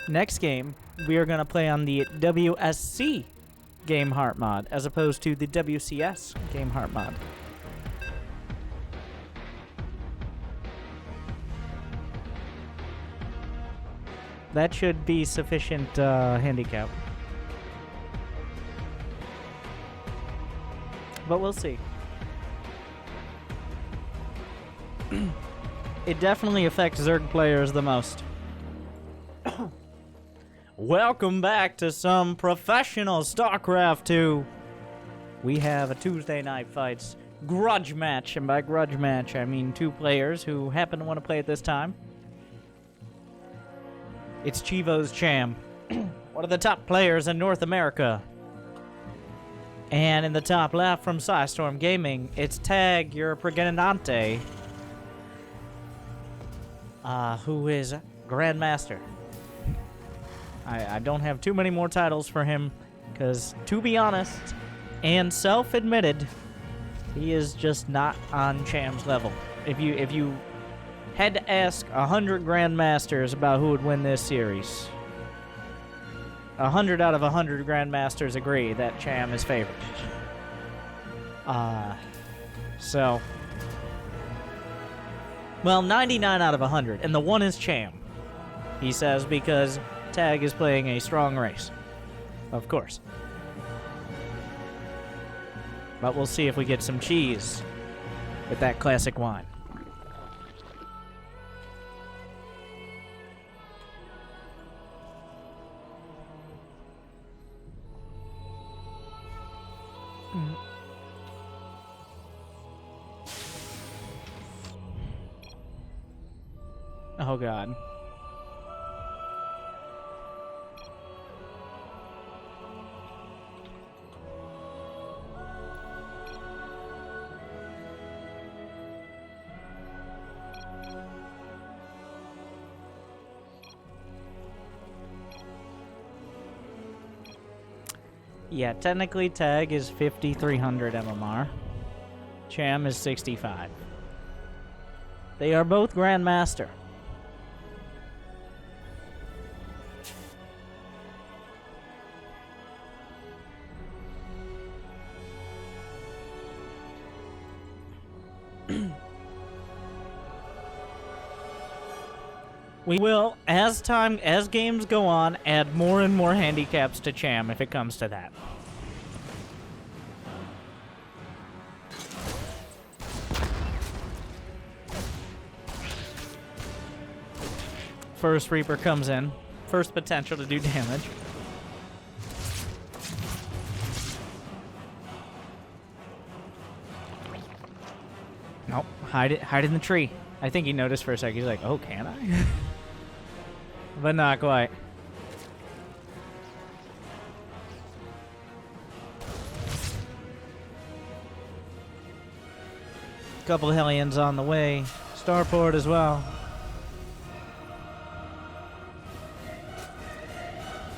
next game, we are going to play on the WSC Game Heart mod, as opposed to the WCS Game Heart mod. That should be sufficient handicap. But we'll see. It definitely affects Zerg players the most. Welcome back to some professional Starcraft 2. We have a Tuesday night fights grudge match, and by grudge match I mean two players who happen to want to play at this time. It's Chivo's Cham, one of the top players in North America. And in the top left from Psystorm Gaming, it's Tag, your Pregnante, who is Grandmaster. I don't have too many more titles for him, because, to be honest, and self-admitted, he is just not on Cham's level. If you had to ask 100 Grandmasters about who would win this series, 100 out of 100 Grandmasters agree that Cham is favored. Well, 99 out of 100, and the one is Cham, he says, because Tag is playing a strong race. Of course. But we'll see if we get some cheese with that classic wine. Oh, God. Yeah, technically Tag is 5,300 MMR. Cham is 65. They are both Grandmaster. We will, as games go on, add more and more handicaps to Cham if it comes to that. First Reaper comes in. First potential to do damage. Nope, hide in the tree. I think he noticed for a second. He's like, oh, can I? But not quite. Couple Hellions on the way. Starport as well.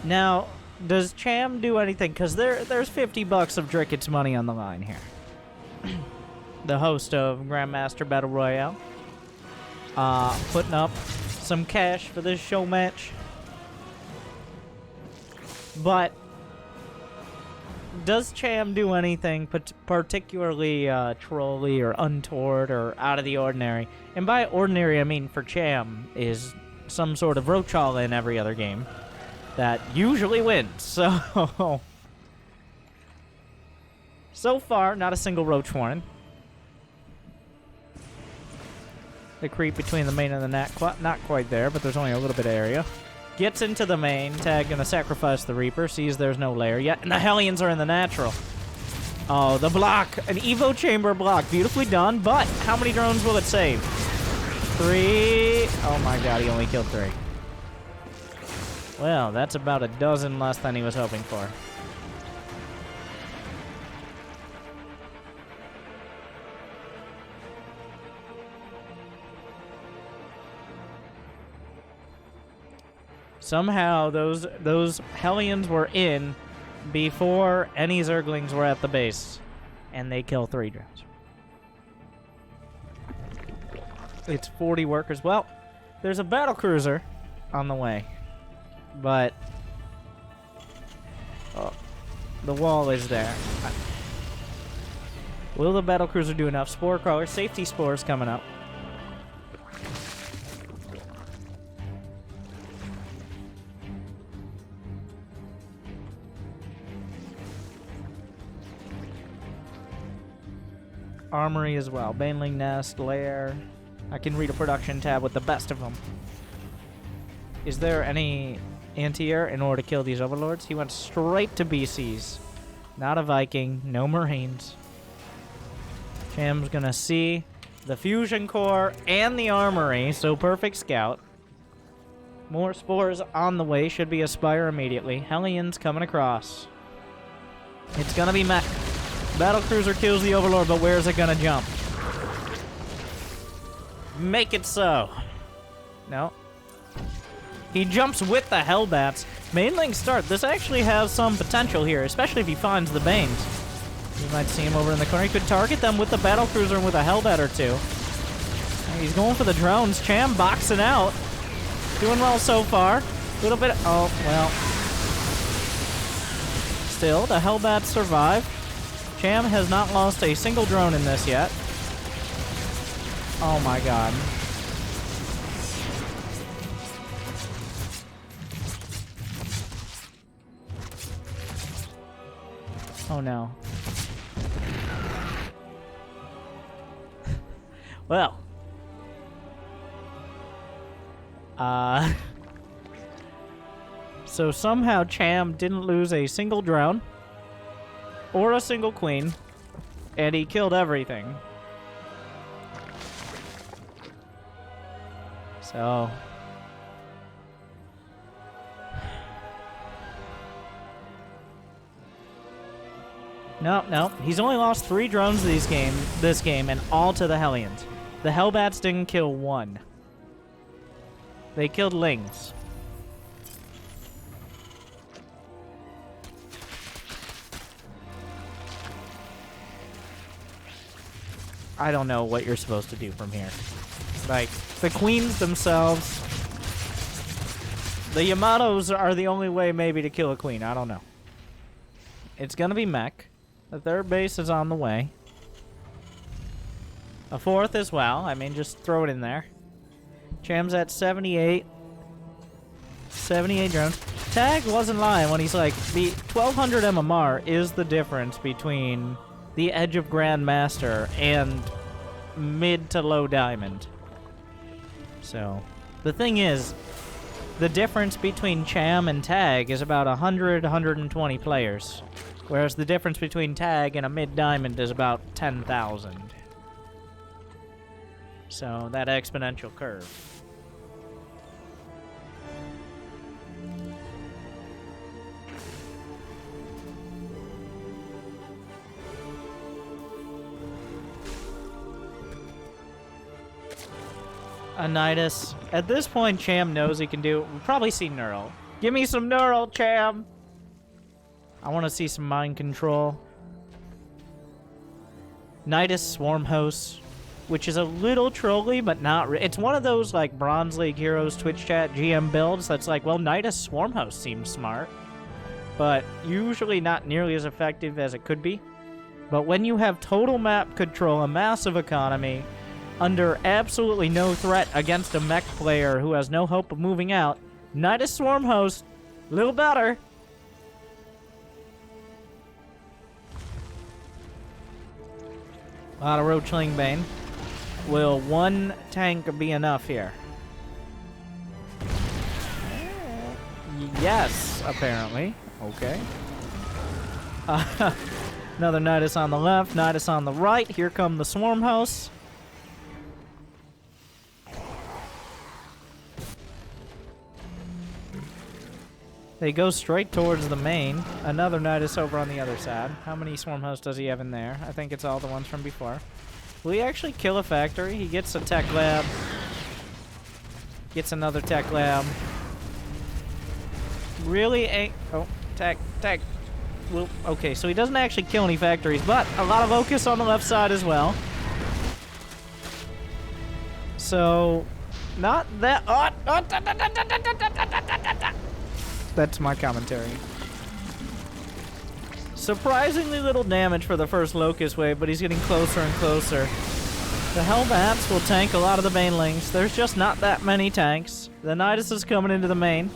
Now, does Cham do anything? Because there's $50 of Dricket's money on the line here. The host of Grandmaster Battle Royale. Putting up some cash for this show match. But does Cham do anything particularly trolly or untoward or out of the ordinary? And by ordinary, I mean for Cham is some sort of roach all in every other game that usually wins. So far, not a single roach warning. The creep between the main and the not quite there, but there's only a little bit of area. Gets into the main. Tag gonna sacrifice the Reaper. Sees there's no lair yet, and the Hellions are in the natural. Oh, the block. An Evo Chamber block. Beautifully done, but how many drones will it save? 3. Oh my God, he only killed 3. Well, that's about a dozen less than he was hoping for. Somehow, those Hellions were in before any Zerglings were at the base, and they kill 3 drones. It's 40 workers. Well, there's a battlecruiser on the way. but the wall is there. Will the battlecruiser do enough? Spore crawler, safety spores coming up. Armory as well. Baneling nest, lair. I can read a production tab with the best of them. Is there any anti-air in order to kill these overlords? He went straight to BCs. Not a Viking, no Marines. Cham's gonna see the fusion core and the armory, so perfect scout. More spores on the way, should be a spire immediately. Hellions coming across. It's gonna be mech. Battlecruiser kills the overlord, but where's it gonna jump? Make it so. No. He jumps with the Hellbats. Mainling start. This actually has some potential here, especially if he finds the Banes. You might see him over in the corner. He could target them with the battlecruiser and with a Hellbat or two. He's going for the drones. Cham boxing out. Doing well so far. A little bit. Oh, well. Still, the Hellbats survive. Cham has not lost a single drone in this yet. Oh my god. Oh no. Well. So somehow Cham didn't lose a single drone or a single queen, and he killed everything. So no. He's only lost 3 drones this game, and all to the Hellions. The Hellbats didn't kill one. They killed Lings. I don't know what you're supposed to do from here. Like, the queens themselves... The Yamatos are the only way maybe to kill a queen. I don't know. It's gonna be mech. The 3rd base is on the way. A 4th as well. I mean, just throw it in there. Cham's at 78. 78 drones. Tag wasn't lying when he's like, the 1200 MMR is the difference between the edge of Grandmaster and mid to low diamond. So, the thing is, the difference between Cham and Tag is about 100, 120 players. Whereas the difference between Tag and a mid-diamond is about 10,000. So, that exponential curve. Anitis. At this point, Cham knows he can do... We'll probably see Neural. Give me some Neural, Cham! I want to see some mind control. Nidus Swarm Host, which is a little trolly, but not... It's one of those, like, Bronze League Heroes Twitch chat GM builds that's like, well, Nidus Swarm Host seems smart, but usually not nearly as effective as it could be. But when you have total map control, a massive economy, under absolutely no threat against a mech player who has no hope of moving out, Nidus Swarm Host, a little better. A lot of Roachling Bane. Will 1 tank be enough here? Yes, apparently. Okay. Another Nidus on the left, Nidus on the right. Here come the Swarm Hosts. They go straight towards the main. Another Nidus over on the other side. How many Swarm Hosts does he have in there? I think it's all the ones from before. Will he actually kill a factory? He gets a tech lab. Gets another tech lab. Really? Oh, tech. Well, okay, so he doesn't actually kill any factories, but a lot of Ocus on the left side as well. So, not that... That's my commentary. Surprisingly little damage for the first Locust wave, but he's getting closer and closer. The Hellbats will tank a lot of the Banelings. There's just not that many tanks. The Nidus is coming into the main.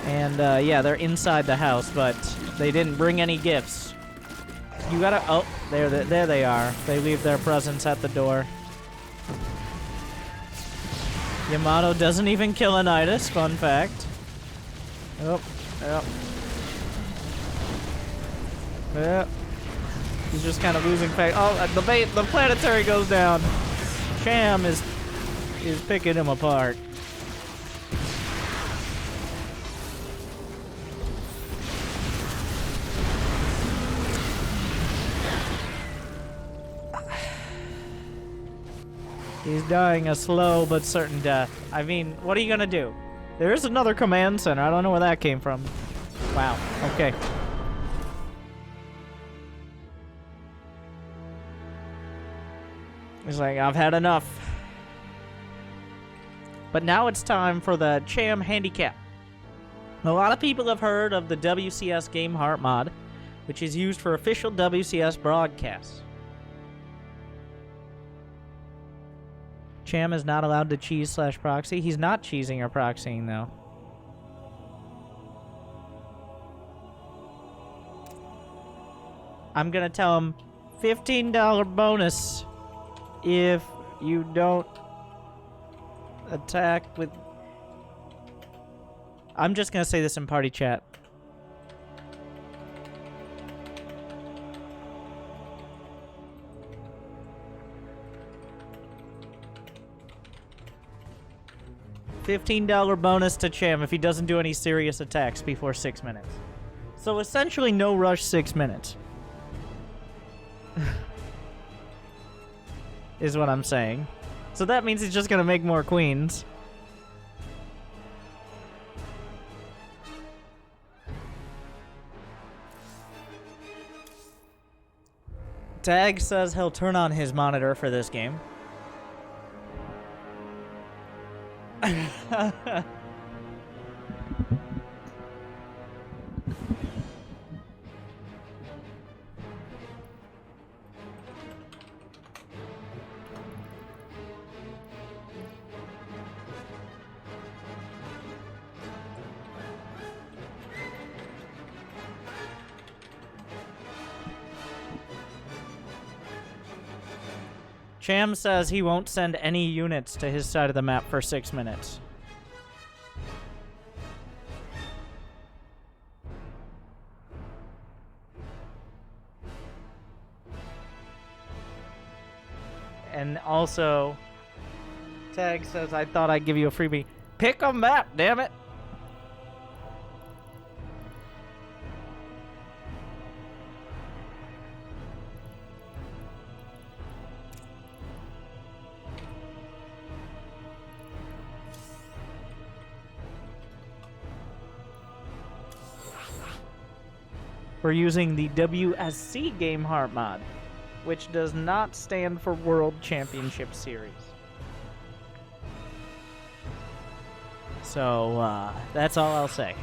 And, yeah, they're inside the house, but they didn't bring any gifts. You gotta... Oh, there they are. They leave their presence at the door. Yamato doesn't even kill a Nidus, fun fact. Oh, yep. Yep. He's just kind of losing faith. Oh, the planetary goes down. Cham is picking him apart. He's dying a slow but certain death. I mean, what are you gonna do? There is another command center. I don't know where that came from. Wow. Okay. He's like, I've had enough. But now it's time for the Cham handicap. A lot of people have heard of the WCS Game Heart mod, which is used for official WCS broadcasts. Cham is not allowed to cheese/proxy. He's not cheesing or proxying, though. I'm gonna tell him $15 bonus if you don't attack with... I'm just gonna say this in party chat. $15 bonus to Cham if he doesn't do any serious attacks before 6 minutes. So essentially no rush 6 minutes. Is what I'm saying. So that means he's just gonna make more queens. Tag says he'll turn on his monitor for this game. Cham says he won't send any units to his side of the map for 6 minutes. And also, Tag says, I thought I'd give you a freebie. Pick a map, damn it! We're using the WSC Game Heart mod, which does not stand for World Championship Series. So, that's all I'll say.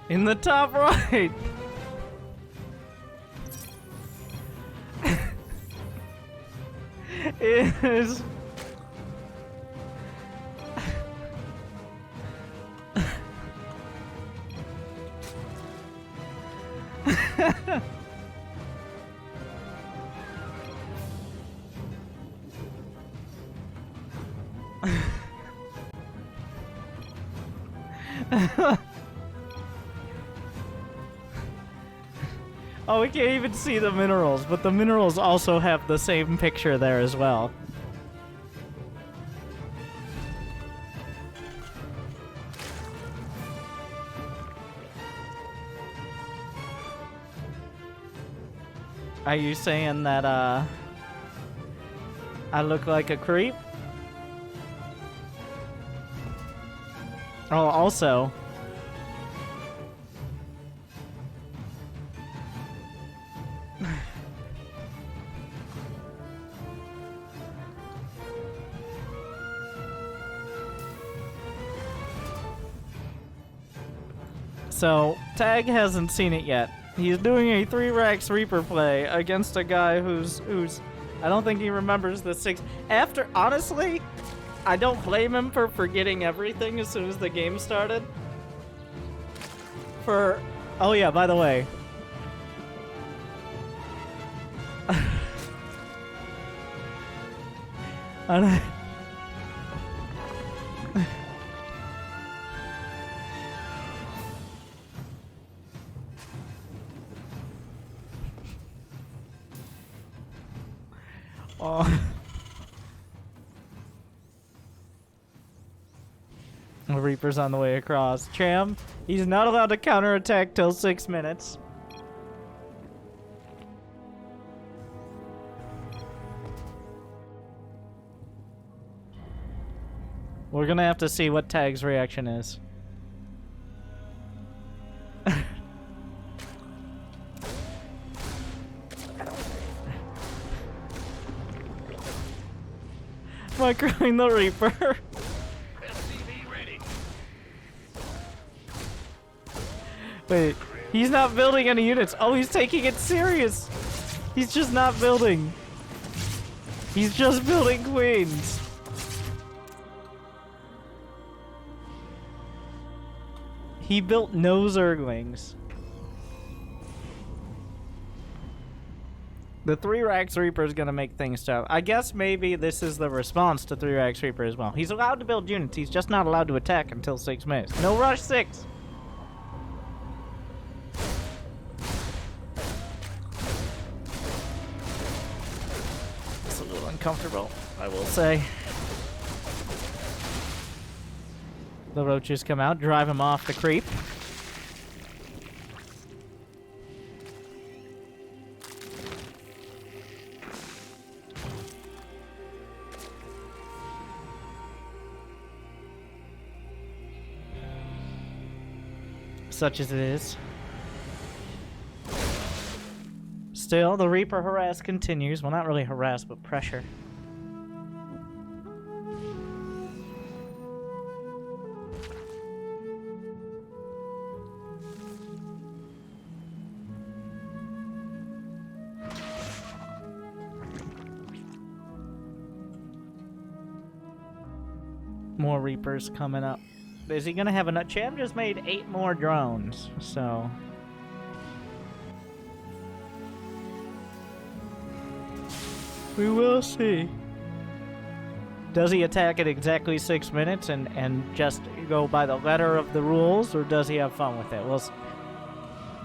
In the top right! Is... Oh, we can't even see the minerals, but the minerals also have the same picture there as well. Are you saying that, I look like a creep? Oh, also... So, Tag hasn't seen it yet. He's doing a 3-Rax Reaper play against a guy who's I don't think he remembers the 6. Honestly, I don't blame him for forgetting everything as soon as the game started. Oh yeah, by the way. Oh. The Reaper's on the way across. Cham, he's not allowed to counterattack till 6 minutes. We're gonna have to see what Tag's reaction is. Microing the Reaper. Wait, he's not building any units. Oh, he's taking it serious. He's just not building. He's just building queens. He built no Zerglings. The 3-Rax Reaper is gonna make things tough. I guess maybe this is the response to 3-Rax Reaper as well. He's allowed to build units. He's just not allowed to attack until 6 minutes. No rush 6. It's a little uncomfortable, I will say. The roaches come out, drive him off the creep. Such as it is. Still, the Reaper harass continues. Well, not really harass, but pressure. More Reapers coming up. Is he gonna have enough? Cham just made 8 more drones, so... we will see. Does he attack at exactly 6 minutes and just go by the letter of the rules, or does he have fun with it? Well,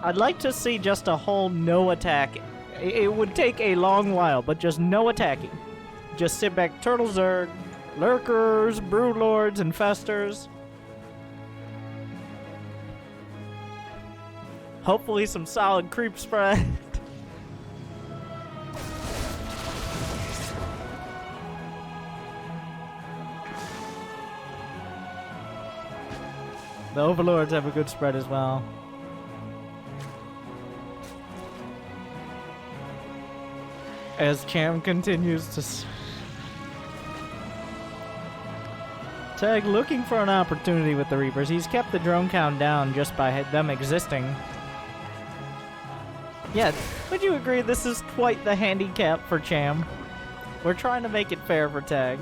I'd like to see just a whole no attack. It would take a long while, but just no attacking. Just sit back, Turtle Zerg, Lurkers, Broodlords, Infestors. Hopefully some solid creep spread. The Overlords have a good spread as well. As Cham continues to... Tag looking for an opportunity with the Reapers. He's kept the drone count down just by them existing. Yeah, would you agree this is quite the handicap for Cham? We're trying to make it fair for Tag.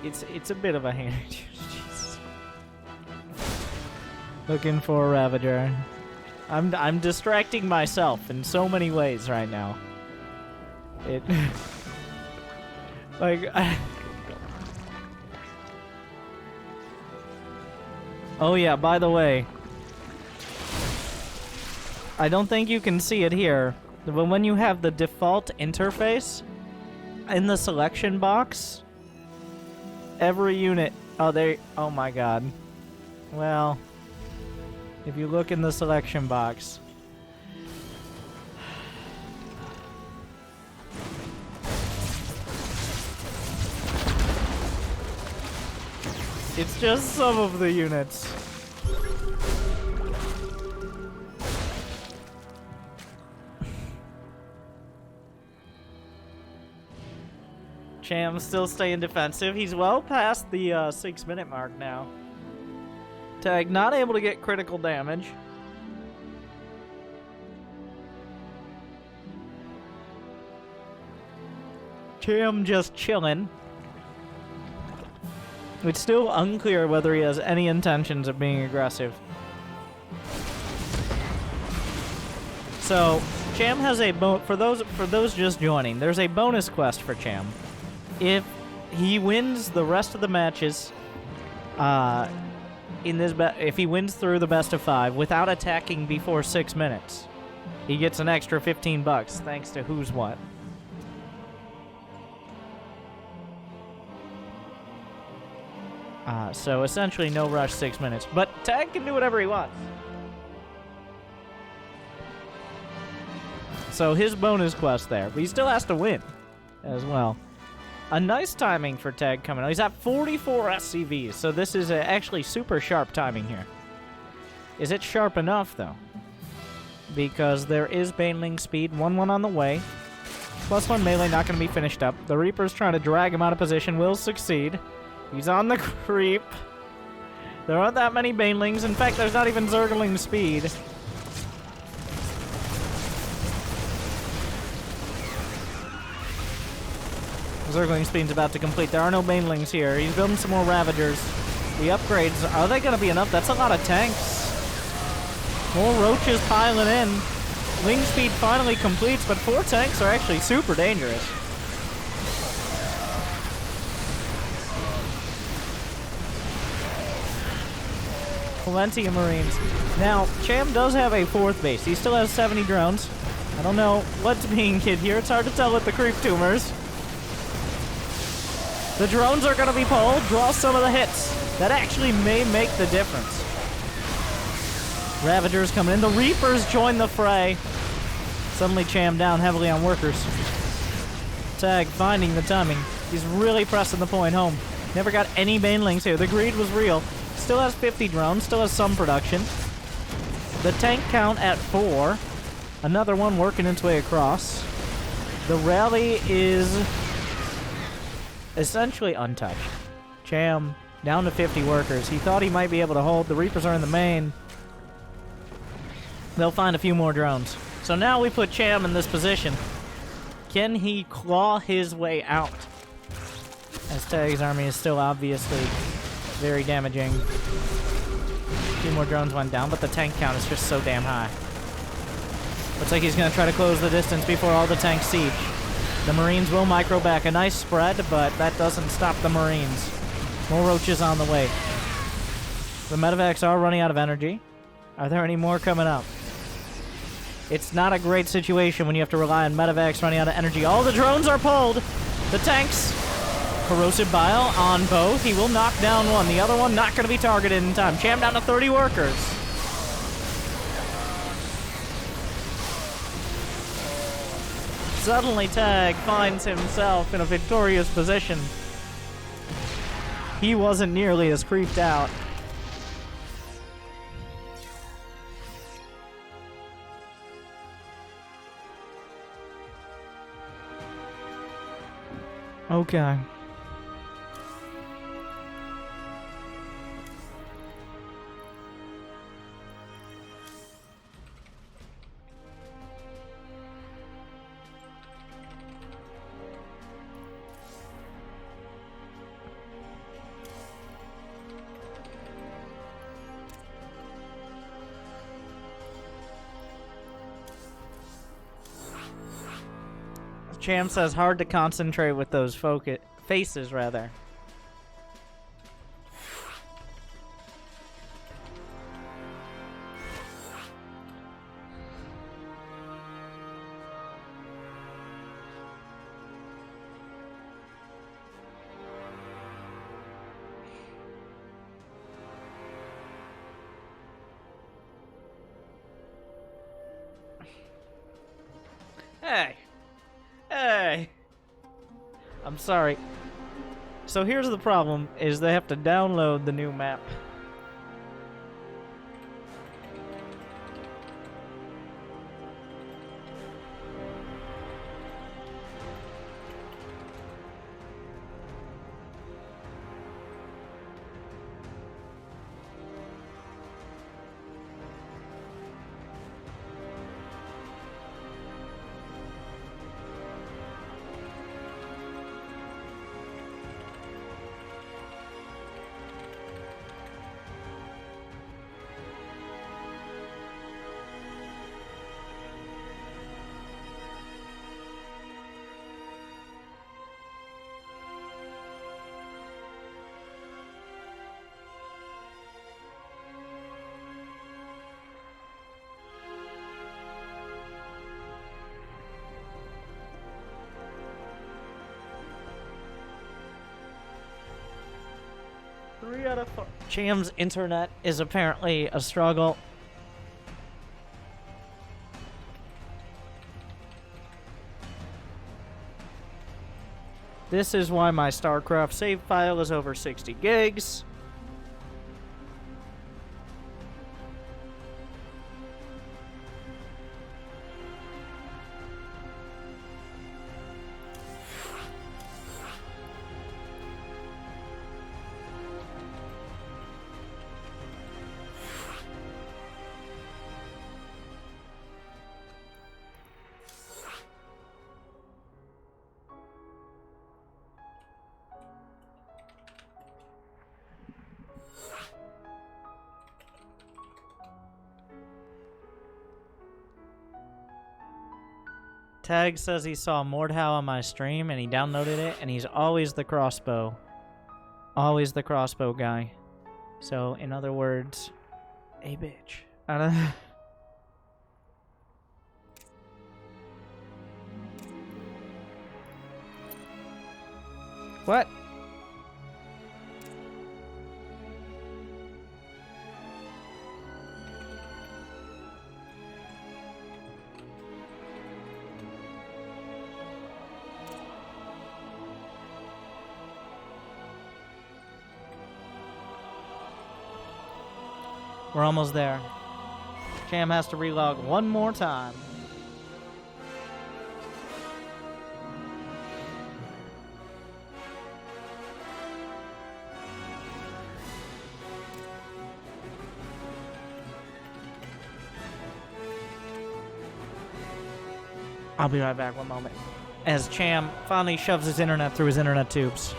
It's a bit of a hand. Looking for a Ravager. I'm distracting myself in so many ways right now. It... like... Oh yeah, by the way, I don't think you can see it here, but when you have the default interface in the selection box, every unit... Oh my god. Well, if you look in the selection box... It's just some of the units. Cham still staying defensive. He's well past the 6-minute mark now. Tag not able to get critical damage. Cham just chilling. It's still unclear whether he has any intentions of being aggressive. So, Cham has a for those just joining. There's a bonus quest for Cham. If he wins the rest of the matches, if he wins through the best of 5 without attacking before 6 minutes, he gets an extra $15 thanks to Who's What. So essentially no rush 6 minutes. But Tag can do whatever he wants. So his bonus quest there. But he still has to win as well. A nice timing for Tag coming out. He's at 44 SCVs. So this is actually super sharp timing here. Is it sharp enough though? Because there is Baneling speed. 1-1 on the way. +1 melee not going to be finished up. The Reaper's trying to drag him out of position. Will succeed. He's on the creep. There aren't that many Banelings. In fact, there's not even Zergling speed. Zergling speed's about to complete. There are no Banelings here. He's building some more Ravagers. The upgrades, are they going to be enough? That's a lot of tanks. More Roaches piling in. Wing speed finally completes, but 4 tanks are actually super dangerous. Plenty of Marines. Now, Cham does have a 4th base. He still has 70 drones. I don't know what's being hit here. It's hard to tell with the creep tumors. The drones are going to be pulled. Draw some of the hits. That actually may make the difference. Ravagers coming in. The Reapers join the fray. Suddenly Cham down heavily on workers. Tag finding the timing. He's really pressing the point home. Never got any Banelings here. The greed was real. Still has 50 drones, still has some production. The tank count at 4. Another one working its way across. The rally is essentially untouched. Cham down to 50 workers. He thought he might be able to hold. The Reapers are in the main. They'll find a few more drones. So now we put Cham in this position. Can he claw his way out? As Tag's army is still obviously very damaging. 2 more drones went down, but the tank count is just so damn high. Looks like he's going to try to close the distance before all the tanks siege. The Marines will micro back. A nice spread, but that doesn't stop the Marines. More Roaches on the way. The medevacs are running out of energy. Are there any more coming up? It's not a great situation when you have to rely on medevacs running out of energy. All the drones are pulled. The tanks... Corrosive Bile on both. He will knock down one. The other one not going to be targeted in time. Cham down to 30 workers. Suddenly Tag finds himself in a victorious position. He wasn't nearly as creeped out. Okay. Cham says hard to concentrate with those faces, rather. Hey! Hey! I'm sorry. So here's the problem, is they have to download the new map. Three out of four. Cham's internet is apparently a struggle. This is why my Starcraft save file is over 60 gigs. Tag says he saw Mordhau on my stream and he downloaded it, and he's always the crossbow. Always the crossbow guy. So, in other words, a bitch. I don't What? We're almost there. Cham has to relog one more time. I'll be right back, one moment. As Cham finally shoves his internet through his internet tubes.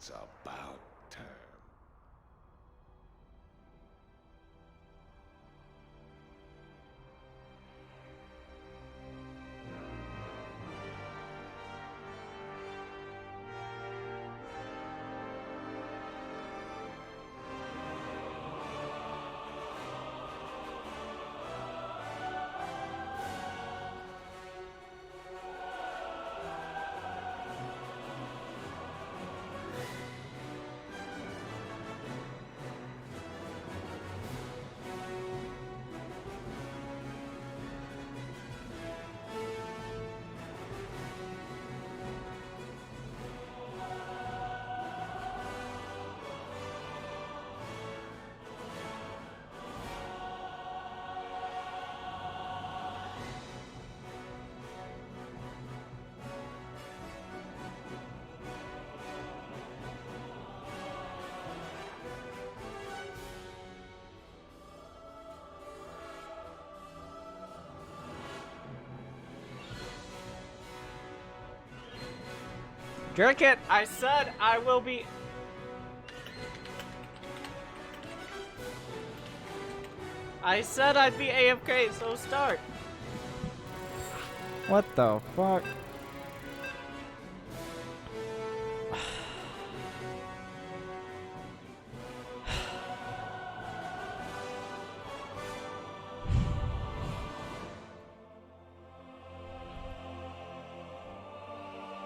It's about time. Jerk it! I said I will be... I said I'd be AFK, so start. What the fuck?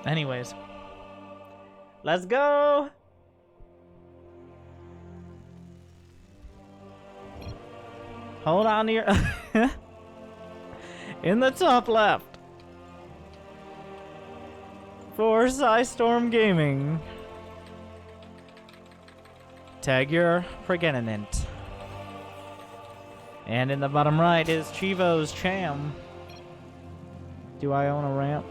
Anyways, let's go. Hold on to your in the top left for Storm Gaming. Tag your pregnant. And in the bottom right is Chivo's Cham. Do I own a ramp?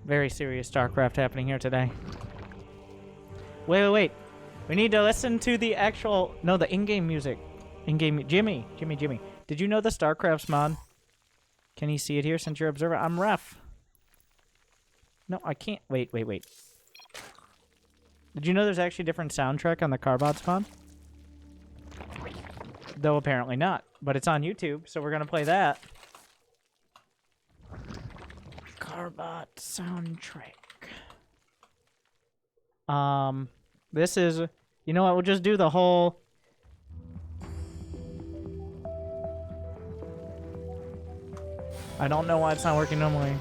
Very serious Starcraft happening here today. Wait. We need to listen to the actual... No, the in-game music. In-game... Jimmy. Did you know the Starcraft's mod? Can you see it here since you're observer? I'm ref. No, I can't. Wait. Did you know there's actually a different soundtrack on the Carbots mod? Though apparently not. But it's on YouTube, so we're going to play that. Carbot soundtrack. This is... You know what? We'll just do the whole... I don't know why it's not working normally.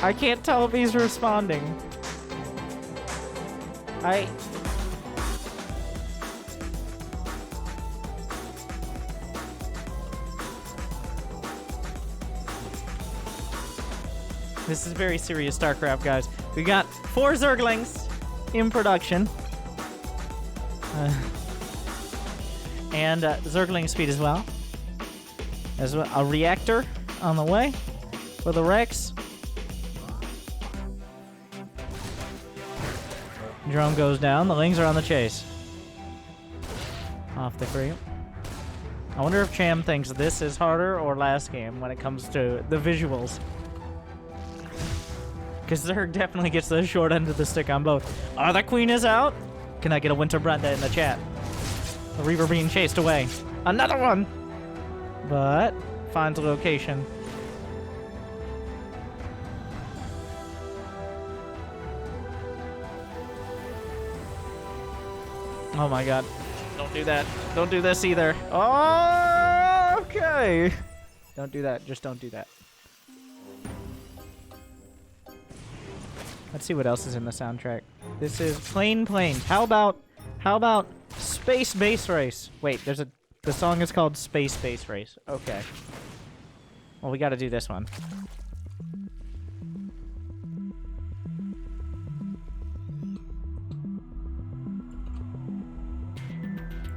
I can't tell if he's responding. This is very serious Starcraft, guys. We got 4 Zerglings in production. And Zergling speed as well. As well, a reactor on the way for the Rex. Drone goes down. The Lings are on the chase. Off the creep. I wonder if Cham thinks this is harder or last game when it comes to the visuals. Because Zerg definitely gets the short end of the stick on both. Oh, the Queen is out. Can I get a Winter Brenda in the chat? The Reaver being chased away. Another one! But finds a location. Oh my god. Don't do that. Don't do this either. Oh, okay. Don't do that. Just don't do that. Let's see what else is in the soundtrack. This is Plain Plains. How about Space Base Race? Wait, the song is called Space Base Race. Okay. Well, we got to do this one.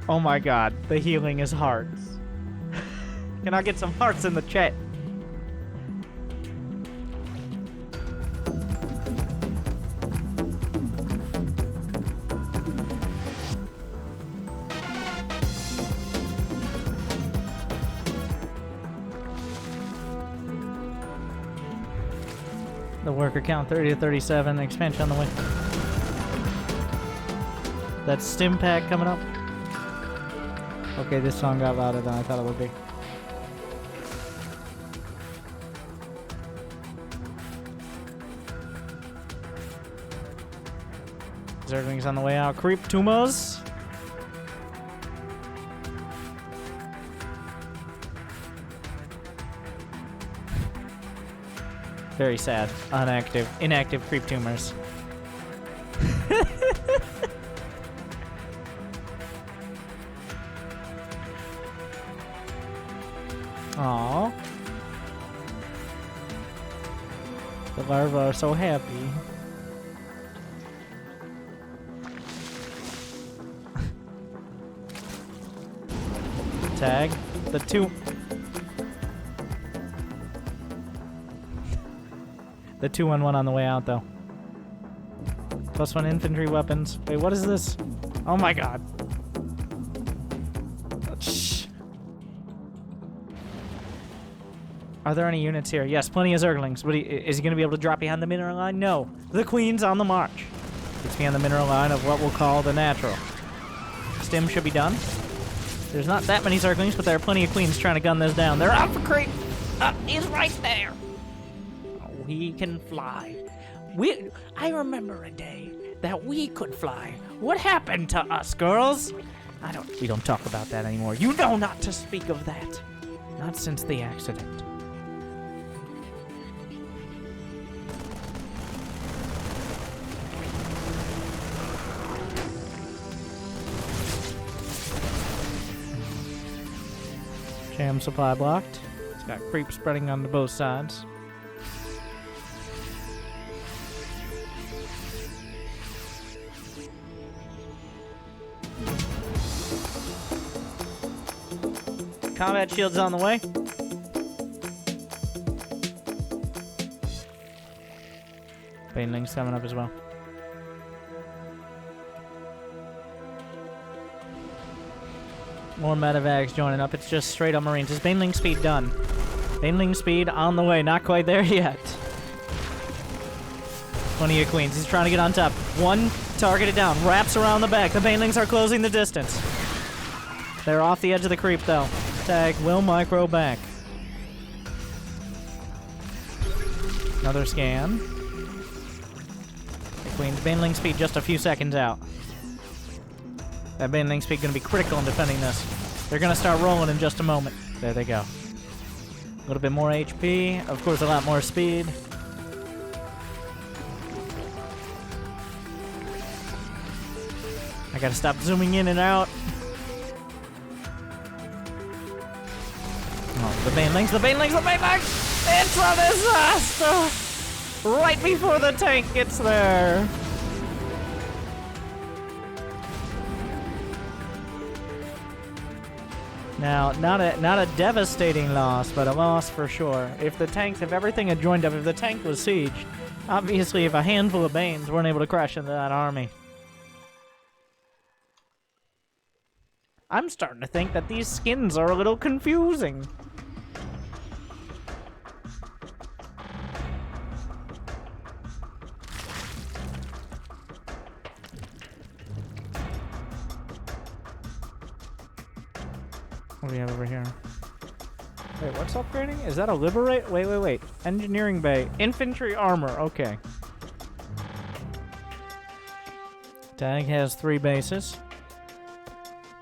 Oh my god, the healing is hearts. Can I get some hearts in the chat? The worker count 30 to 37, expansion on the way. That's Stim Pack coming up. Okay, this song got louder than I thought it would be. Zerglings on the way out. Creep Tumas. Very sad. Inactive creep tumors. Aww. The larvae are so happy. Tag. The two... The 2-on-1 on the way out, though. +1 infantry weapons. Wait, what is this? Oh my god. Shh. Are there any units here? Yes, plenty of Zerglings. But is he going to be able to drop behind the mineral line? No. The Queen's on the march. It's behind the mineral line of what we'll call the natural. Stim should be done. There's not that many Zerglings, but there are plenty of Queens trying to gun this down. They're out for creep. He's right there. Oh, he can fly. I remember a day that we could fly. What happened to us, girls? We don't talk about that anymore. You know not to speak of that. Not since the accident. Cham supply blocked. It's got creep spreading onto both sides. Combat shield's on the way. Baneling's coming up as well. More medevacs joining up. It's just straight up Marines. Is Baneling speed done? Baneling speed on the way. Not quite there yet. Plenty of Queens. He's trying to get on top. One targeted down. Wraps around the back. The Banelings are closing the distance. They're off the edge of the creep, though. Tag will micro back. Another scan. The Queen's Baneling speed just a few seconds out. That Baneling speed going to be critical in defending this. They're going to start rolling in just a moment. There they go. A little bit more HP. Of course, a lot more speed. I got to stop zooming in and out. Oh, the Banelings, the Banelings, the Banelings! It's a disaster! Right before the tank gets there. Now, not a devastating loss, but a loss for sure. If everything had joined up, if the tank was sieged, obviously if a handful of Banes weren't able to crash into that army. I'm starting to think that these skins are a little confusing. What do we have over here? Wait, what's upgrading? Is that a liberate? Wait. Engineering bay. Infantry armor. Okay. Tag has 3 bases.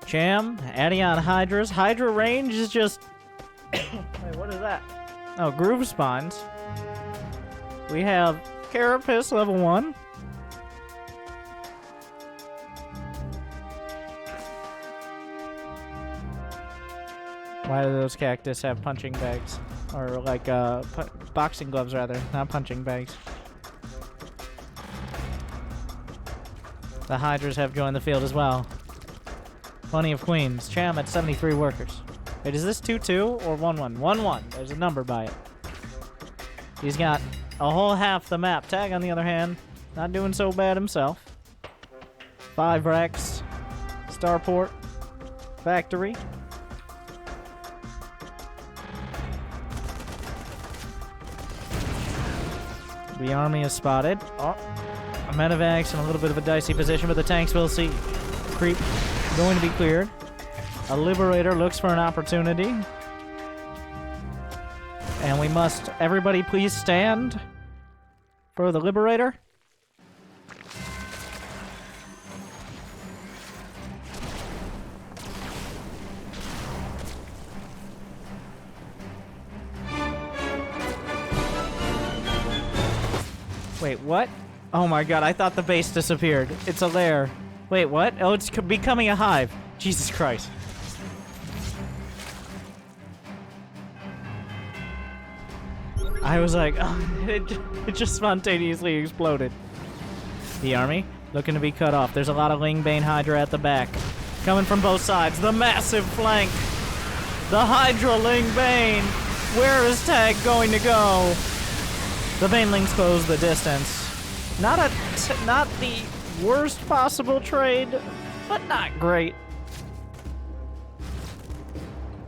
Cham, adding on Hydras. Hydra range is just... Wait, what is that? Oh, groove spawns. We have Carapace level 1. Why do those cactus have punching bags? Or like boxing gloves rather, not punching bags. The Hydras have joined the field as well. Plenty of Queens. Cham at 73 workers. Wait, is this 2-2 or 1-1? 1-1. There's a number by it. He's got a whole half the map. Tag, on the other hand, not doing so bad himself. 5 Rex. Starport. Factory. The army is spotted. Oh, a medevacs in a little bit of a dicey position, but the tanks will see. Creep going to be cleared. A Liberator looks for an opportunity. And we must, everybody please stand for the Liberator. Wait, what? Oh my god, I thought the base disappeared. It's a lair. Wait, what? Oh, it's becoming a hive. Jesus Christ. I was like, it just spontaneously exploded. The army looking to be cut off. There's a lot of Lingbane Hydra at the back. Coming from both sides. The massive flank. The Hydra Lingbane. Where is Tag going to go? The Banelings close the distance. Not the worst possible trade, but not great.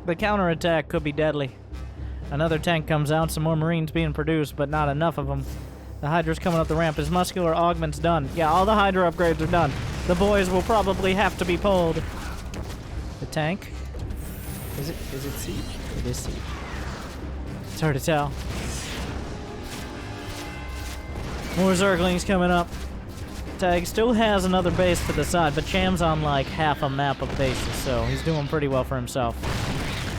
The counterattack could be deadly. Another tank comes out, some more Marines being produced, but not enough of them. The Hydra's coming up the ramp. His muscular augment's done. Yeah, all the Hydra upgrades are done. The boys will probably have to be pulled. The tank? Is it siege? It is siege. It's hard to tell. More Zerglings coming up. Tag still has another base to the side, but Cham's on like half a map of bases, so he's doing pretty well for himself.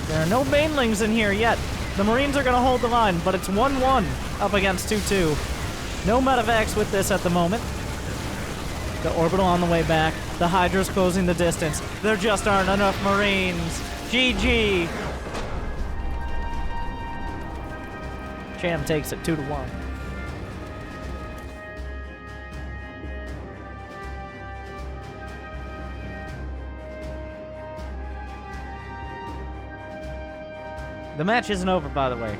There are no Banelings in here yet. The Marines are going to hold the line, but it's 1-1 up against 2-2. No medevacs with this at the moment. The Orbital on the way back. The Hydra's closing the distance. There just aren't enough Marines. GG. Cham takes it 2-1. The match isn't over, by the way.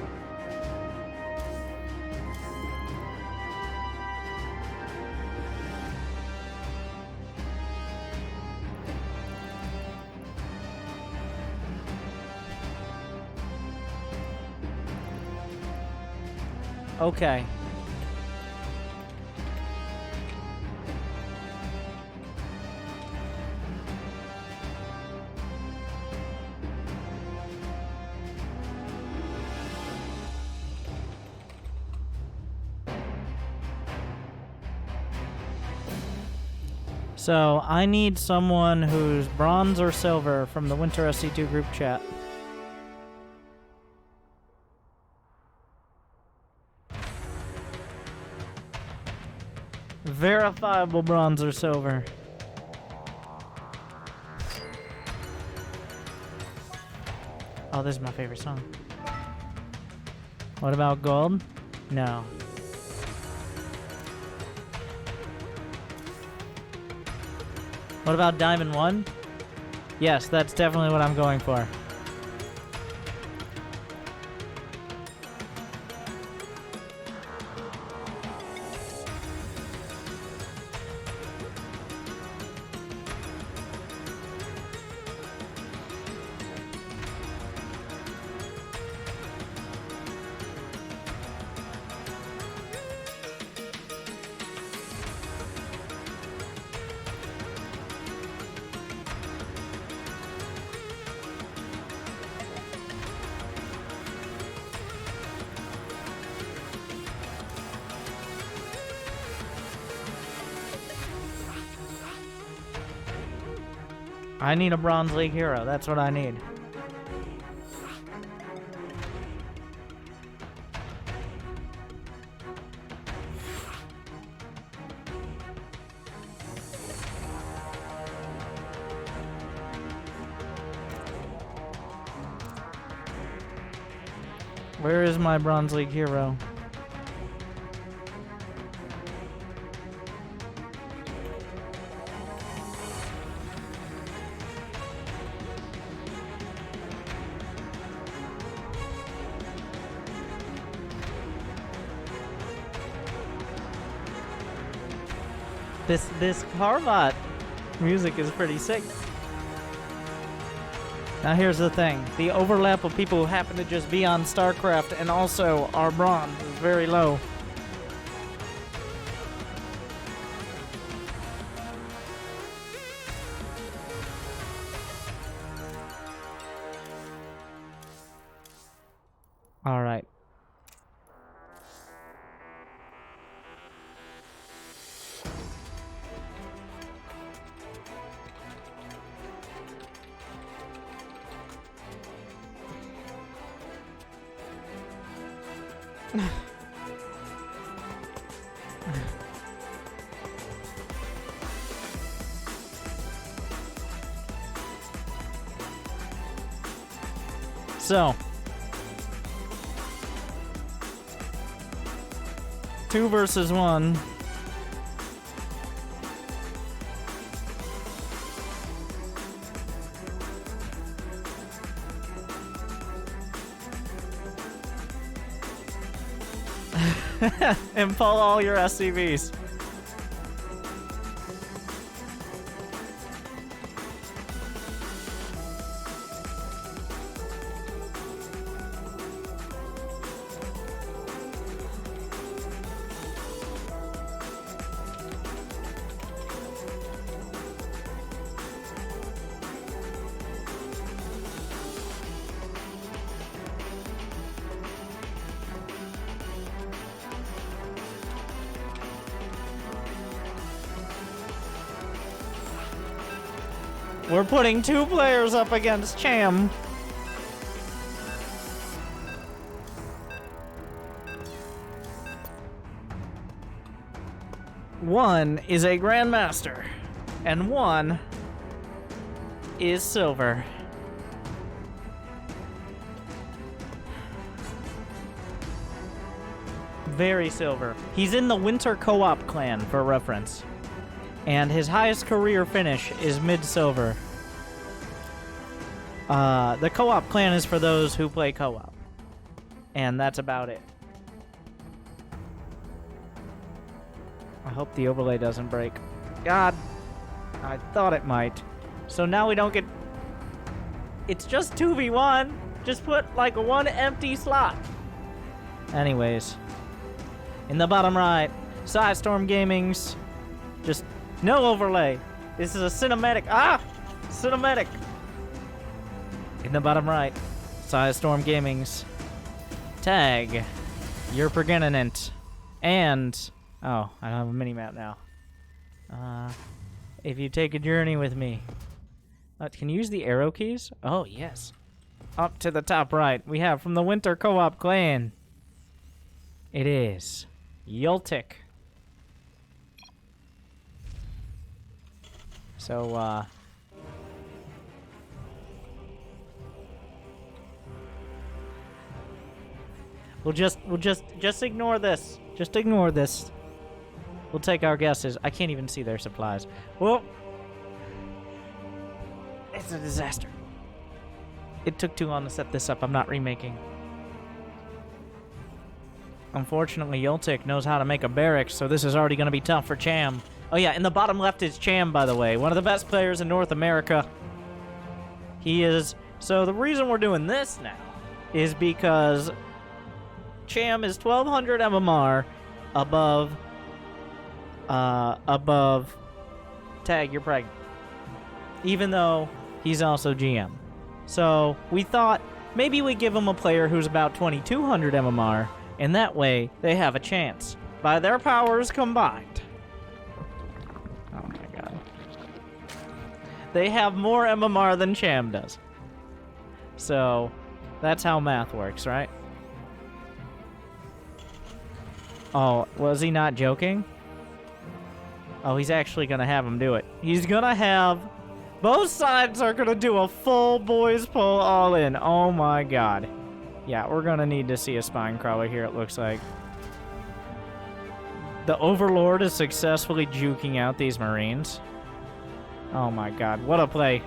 Okay. So, I need someone who's bronze or silver from the Winter SC2 group chat. Verifiable bronze or silver. Oh, this is my favorite song. What about gold? No. What about Diamond 1? Yes, that's definitely what I'm going for. I need a Bronze League hero. That's what I need. Where is my Bronze League hero? This Harvat music is pretty sick. Now here's the thing. The overlap of people who happen to just be on Starcraft and also are bronze is very low. All right. So, 2 versus 1. And pull all your SCVs. We're putting 2 players up against Cham. One is a Grandmaster, and one is silver. Very silver. He's in the Winter Co-op clan, for reference. And his highest career finish is mid-silver. The co-op clan is for those who play co-op. And that's about it. I hope the overlay doesn't break. God, I thought it might. So now we don't get... It's just 2v1. Just put like 1 empty slot. Anyways. In the bottom right, Storm Gaming's just... No overlay. This is a cinematic. Ah! Cinematic. In the bottom right, Storm Gaming's tag. Your pregnant. And... Oh, I don't have a mini-map now. If you take a journey with me. Can you use the arrow keys? Oh, yes. Up to the top right, we have from the Winter Co-op clan. It is Yultik. So, we'll just ignore this. Just ignore this. We'll take our guesses. I can't even see their supplies. Well, it's a disaster. It took too long to set this up. I'm not remaking. Unfortunately, Yultik knows how to make a barracks, so this is already going to be tough for Cham. Oh yeah, in the bottom left is Cham, by the way. One of the best players in North America. He is... So the reason we're doing this now is because Cham is 1200 MMR above Tag, you're pregnant. Even though he's also GM. So we thought maybe we give him a player who's about 2200 MMR, and that way they have a chance. By their powers combined. Oh my god. They have more MMR than Cham does. So, that's how math works, right? Oh, was he not joking? Oh, he's actually gonna have him do it. He's gonna have... Both sides are gonna do a full boys pull all in. Oh my god. Yeah, we're gonna need to see a spine crawler here, it looks like. The Overlord is successfully juking out these Marines. Oh my god, what a play.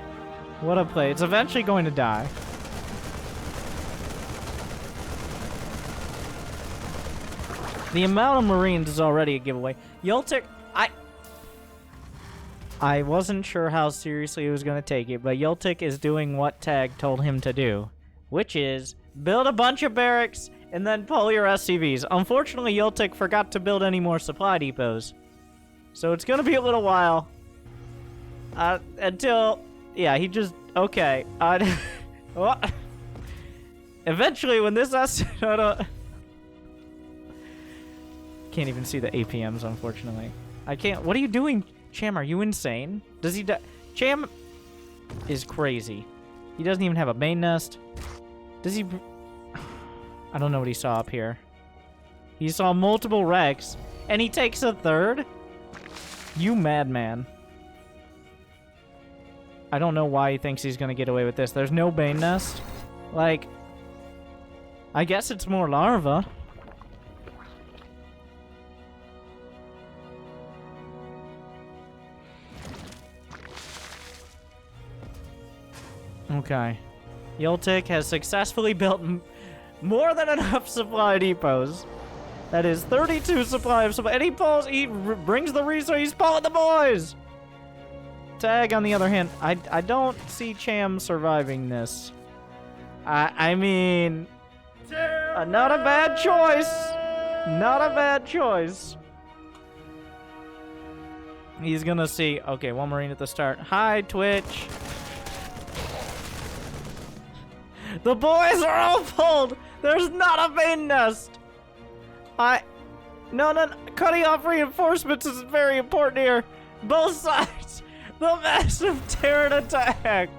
What a play. It's eventually going to die. The amount of Marines is already a giveaway. Yultik, I wasn't sure how seriously he was going to take it, but Yultik is doing what Tag told him to do, which is build a bunch of barracks and then pull your SCVs. Unfortunately, Yultik forgot to build any more supply depots, so it's going to be a little while until... Yeah, he just... Okay. What? Eventually, when this... Can't even see the APMs, unfortunately. I can't... What are you doing, Cham? Are you insane? Does he... Cham is crazy. He doesn't even have a main nest. Does he... I don't know what he saw up here. He saw multiple wrecks, and he takes a third? You madman. I don't know why he thinks he's gonna get away with this. There's no Bane Nest. Like, I guess it's more larva. Okay. Yoltik has successfully built more than enough supply depots. That is 32 supply of supply. And he brings the resource. He's pulling the boys. Tag, on the other hand, I don't see Cham surviving this. I mean, not a bad choice. Not a bad choice. He's gonna see. Okay, one Marine at the start. Hi, Twitch. The boys are all pulled. There's not a main nest. No. Cutting off reinforcements is very important here. Both sides. The massive Terran attack.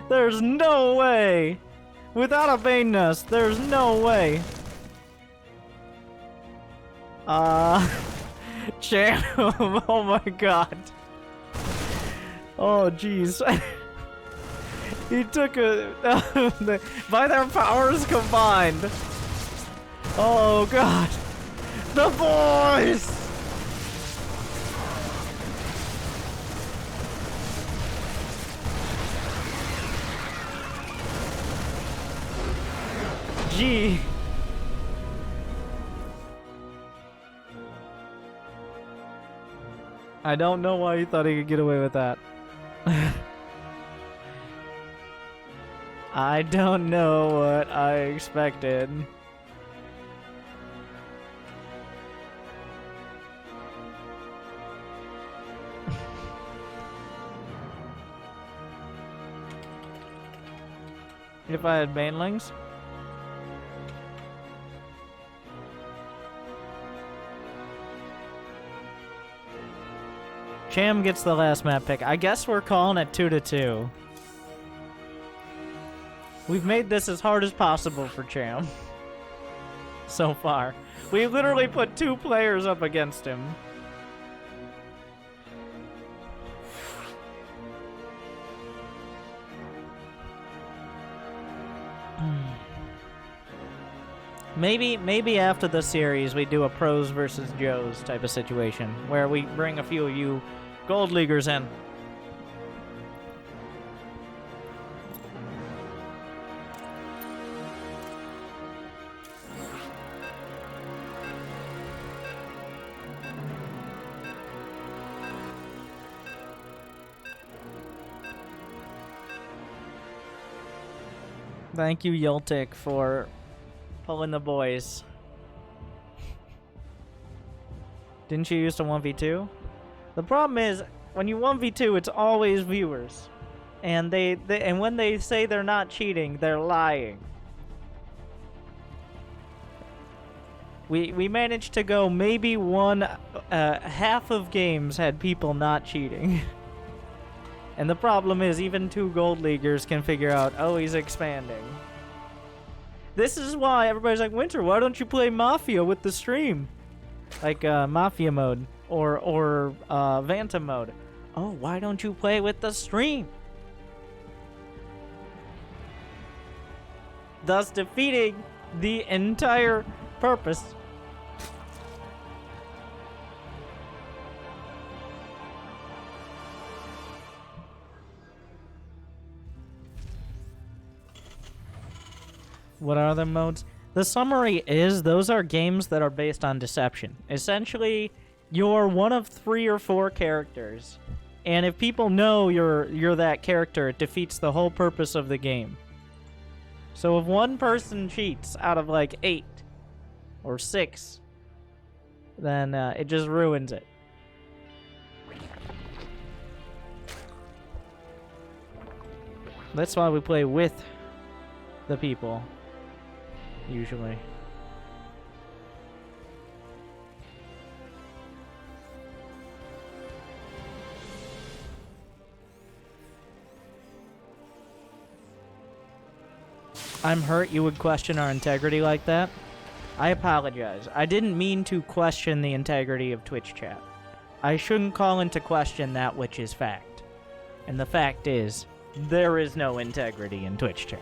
There's no way. Without a main nest, there's no way. Cham. Oh my god. Oh jeez. He took a... by their powers combined. Oh god. The boys! Gee. I don't know why he thought he could get away with that. I don't know what I expected. If I had banelings? Cham gets the last map pick. I guess we're calling it 2-2. We've made this as hard as possible for Cham. So far. We literally put 2 players up against him. Maybe after the series we do a pros versus Joes type of situation where we bring a few of you gold leaguers in. Thank you, Yoltik, for pulling the boys. Didn't you used to 1v2? The problem is, when you 1v2, it's always viewers. And and when they say they're not cheating, they're lying. We managed to go maybe half of games had people not cheating. And the problem is, even 2 gold leaguers can figure out, oh, he's expanding. This is why everybody's like, Winter, why don't you play Mafia with the stream? Like, Mafia mode, or Vanta mode. Oh, why don't you play with the stream? Thus defeating the entire purpose. What are the modes? The summary is those are games that are based on deception. Essentially, you're one of 3 or 4 characters, and if people know you're that character, it defeats the whole purpose of the game. So if one person cheats out of like 8 or 6, then it just ruins it. That's why we play with the people. Usually. I'm hurt you would question our integrity like that. I apologize. I didn't mean to question the integrity of Twitch chat. I shouldn't call into question that which is fact. And the fact is, there is no integrity in Twitch chat.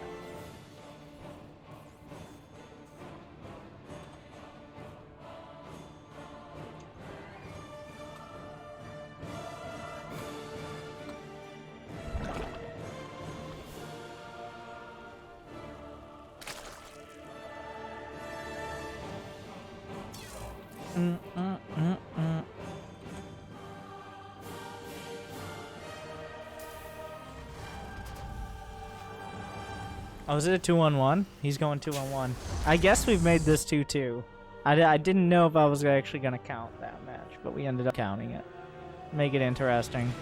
Oh, is it a 2-on-1? He's going 2-on-1. I guess we've made this 2-2. I didn't know if I was actually going to count that match, but we ended up counting it. Make it interesting.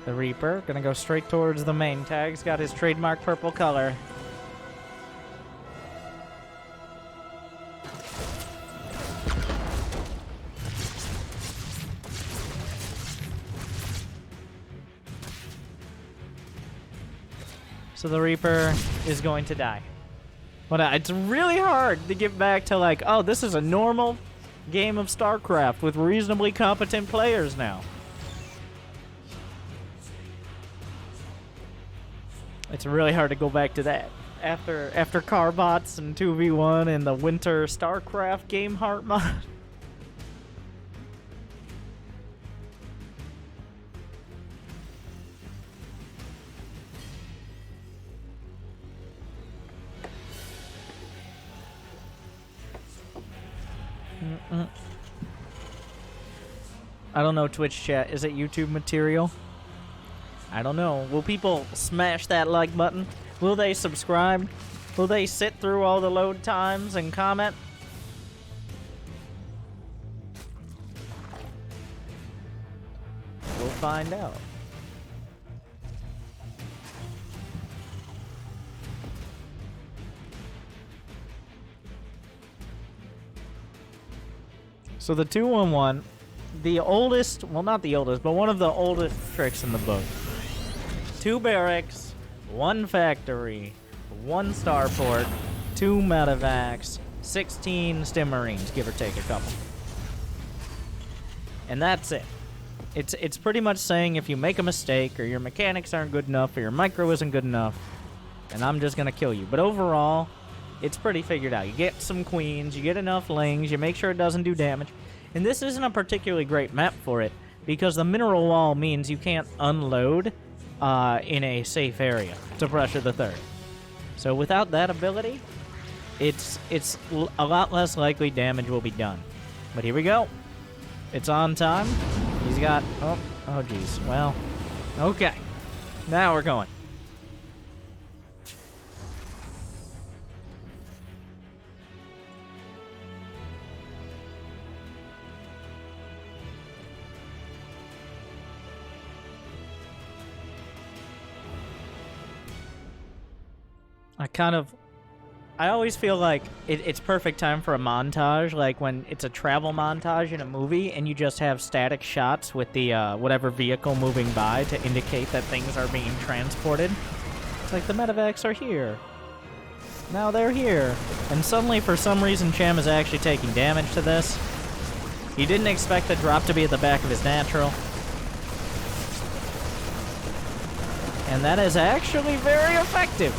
The Reaper, gonna go straight towards the main tag. He's got his trademark purple color. So the Reaper is going to die. But it's really hard to get back to like, oh, this is a normal game of StarCraft with reasonably competent players now. It's really hard to go back to that. After Carbots and 2v1 and the WinterStarcraft game heart mod. I don't know, Twitch chat. Is it YouTube material? I don't know. Will people smash that like button? Will they subscribe? Will they sit through all the load times and comment? We'll find out. So the 2-on-1, the oldest, well not the oldest, but one of the oldest tricks in the book. 2 barracks, 1 factory, 1 starport, 2 medevacs, 16 stim marines, give or take a couple. And that's it. It's pretty much saying if you make a mistake, or your mechanics aren't good enough, or your micro isn't good enough, and I'm just gonna kill you. But overall, it's pretty figured out. You get some queens, you get enough lings, you make sure it doesn't do damage. And this isn't a particularly great map for it, because the mineral wall means you can't unload in a safe area to pressure the third. So without that ability, it's a lot less likely damage will be done. But here we go. It's on time. He's got... Oh, geez. Well, okay. Now we're going. I always feel like it's perfect time for a montage, like when it's a travel montage in a movie and you just have static shots with the whatever vehicle moving by to indicate that things are being transported. It's like the medevacs are here. Now they're here. And suddenly, for some reason, Cham is actually taking damage to this. He didn't expect the drop to be at the back of his natural. And that is actually very effective.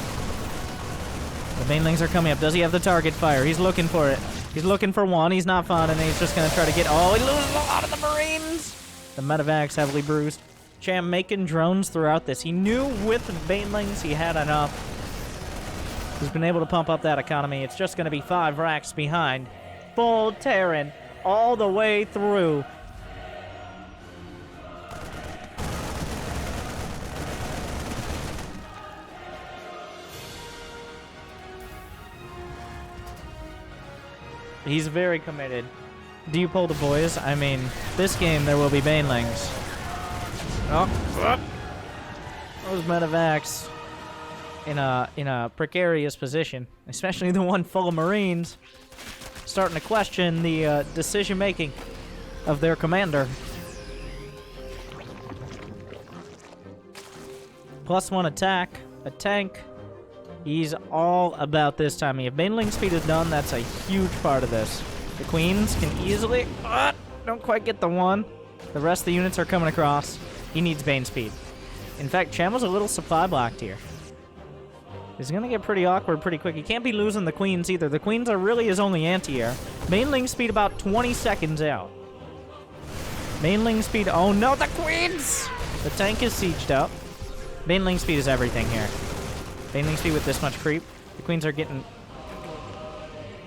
The banelings are coming up. Does he have the target fire? He's looking for it. He's looking for one. He's not finding it. He's just going to try to get... Oh, he loses a lot of the Marines! The medevac's heavily bruised. Cham making drones throughout this. He knew with the banelings he had enough. He's been able to pump up that economy. It's just going to be 5 racks behind. Full Terran all the way through. He's very committed. Do you pull the boys? I mean, this game there will be banelings. Oh, those medevacs in a precarious position, especially the one full of Marines, starting to question the decision making of their commander. +1 attack, a tank. He's all about this timing. If baneling speed is done, that's a huge part of this. The queens can easily... don't quite get the one. The rest of the units are coming across. He needs bane speed. In fact, Cham was a little supply blocked here. It's going to get pretty awkward pretty quick. He can't be losing the queens either. The queens are really his only anti-air. Baneling speed about 20 seconds out. Baneling speed... Oh no, the queens! The tank is sieged up. Baneling speed is everything here. Baneling speed with this much creep. The queens are getting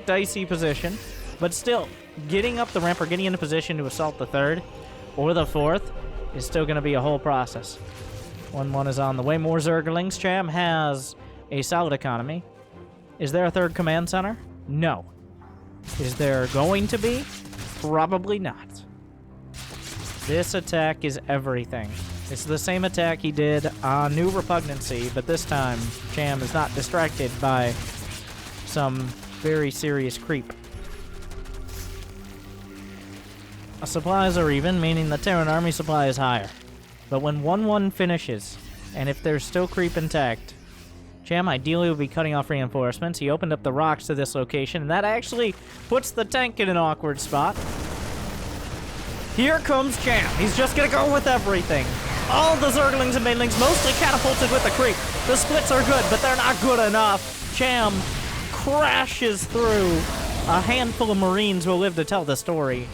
dicey position. But still, getting up the ramp or getting into position to assault the 3rd or the 4th is still going to be a whole process. 1-1 is on the way. More Zerglings. Cham has a solid economy. Is there a 3rd command center? No. Is there going to be? Probably not. This attack is everything. It's the same attack he did on New Repugnancy, but this time Cham is not distracted by some very serious creep. Supplies are even, meaning the Terran army supply is higher. But when 1-1 finishes, and if there's still creep intact, Cham ideally will be cutting off reinforcements. He opened up the rocks to this location, and that actually puts the tank in an awkward spot. Here comes Cham. He's just gonna go with everything. All the Zerglings and Banelings mostly catapulted with the creep. The splits are good, but they're not good enough. Cham crashes through. A handful of Marines will live to tell the story.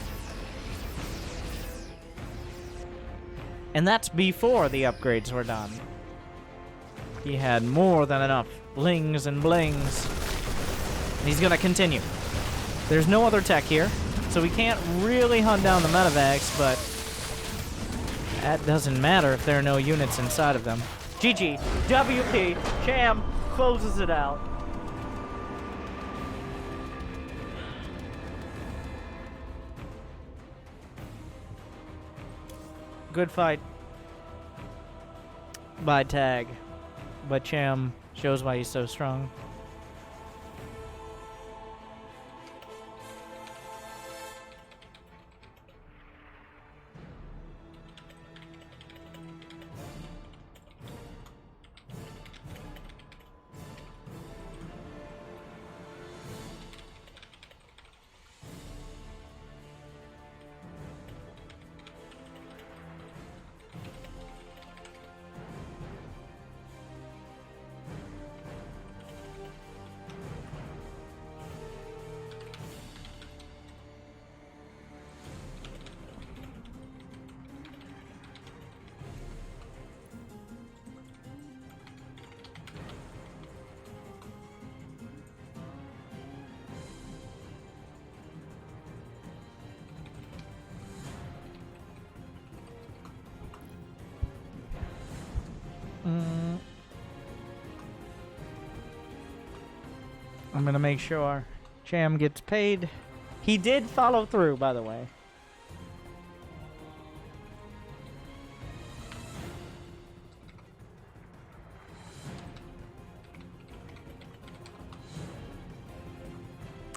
And that's before the upgrades were done. He had more than enough blings and blings. And he's gonna continue. There's no other tech here, so we can't really hunt down the medevacs, but that doesn't matter if there are no units inside of them. GG. WP. Cham closes it out. Good fight by Tag, but Cham shows why he's so strong. I'm gonna make sure Cham gets paid. He did follow through, by the way.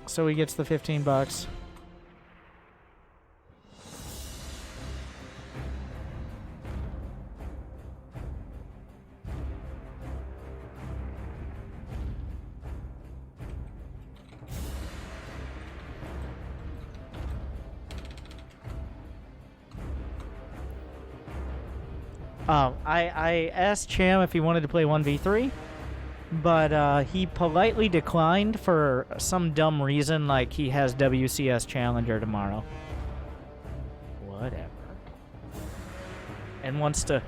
So he gets the $15. I asked Cham if he wanted to play 1v3, but he politely declined for some dumb reason, like he has WCS Challenger tomorrow. Whatever. And wants to